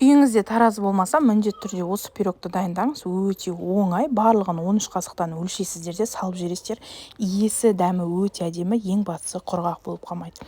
Үйіңізде таразы болмаса, міндетті түрде осы пирогты дайындаңыз. Өте оңай. Барлығын 13 қасықтан өлшейсіздер де салып жібересіздер. Иісі, дәмі өте әдемі, ең бастысы құрғақ болып қалмайды.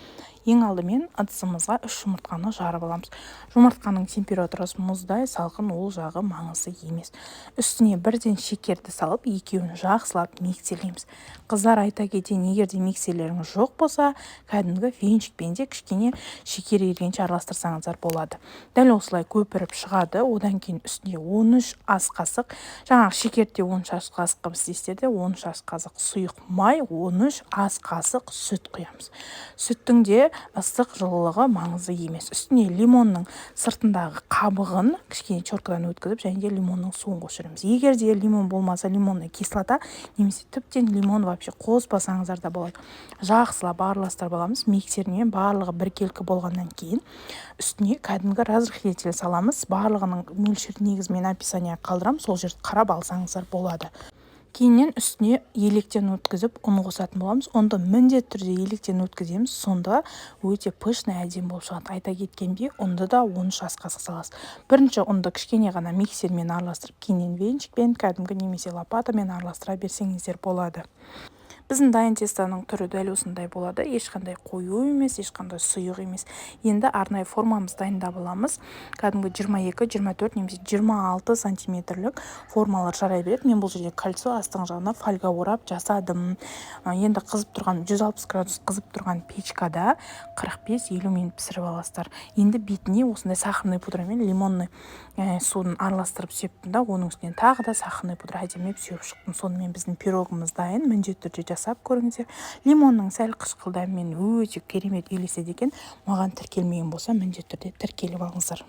Ең алдымен ыдысымызға 3 жұмыртқаны жарып аламыз. Жұмыртқаның температурасы мұздай, салқын, ол жағы маңызды емес. Үстіне бірден шекерді салып, екеуін жақсылап миксерлейміз. Қыздар, айта кетейін, егер де миксерлеріңіз жоқ болса, кәдімгі венчикпен де кішкене шекер ергенше араластырсаңыздар болады. Дәл осылай көпіріп шығады. Одан кейін үстіне 13 ас қасық, жаңағы шекерде 13 ас қасық істестерде 13 ас қасық сұйық май, 13 ас қасық сүт құямыз. Сүттің де ыстық жылылығы маңызды емес. Үстіне лимонның сыртындағы қабығын кішкене чоркадан өткізіп, және де лимонның суын қосырамыз. Егер де лимон болмаса, лимонның кислота немесе тіптен лимон вообще қоспасаңыздар да болады. Жақсылап араластырып аламыз. Миксермен барлығы біркелкі болғаннан кейін үстіне кәдімгі разрыхлитель саламыз. Барлығының мөлшер негізімен описание қалдырамын, сол жерді қарап алсаңыздар болады. Кейіннен үстіне електен өткізіп ұн қосатын боламыз. Онда міндетті түрде електен өткіземіз. Сонда өте пышный, әдемі болып шығады. Айта кеткендей, ұнды да 13 ас қасық саласыз. Бірінші ұнды кішкене ғана миксермен араластырып, кейіннен венчикпен, кәдімгі немесе лопатамен араластыра берсеңіздер болады. Біздің дайын тестаның түрі дәл осындай болады. Ешқандай қою емес, ешқандай сұйық емес. Енді арнайы формамыз дайындап аламыз. Кәдімгі 22, 24 немесе 26 сантиметрлік формалар жарай береді. Мен бұл жерде кольцо астың жағына фольга орап жасадым. Енді қызып тұрған 160 градус қызып тұрған печкада 45-50 минут пісіріп аласыздар. Енді бетіне осындай сахарный пудра мен лимонный суын араластырып септім да, оның үстінен тағы да сахарный пудра әдемілеп сеуіп шықтым. Сонымен біздің пирогымыз дайын. Міндетті түрде жасап көріңіздер. Лимонның сәл қышқыл дәмімен өте керемет елеседі екен. Маған тіркелмеген болса, міндетті түрде тіркеліп алыңыздар.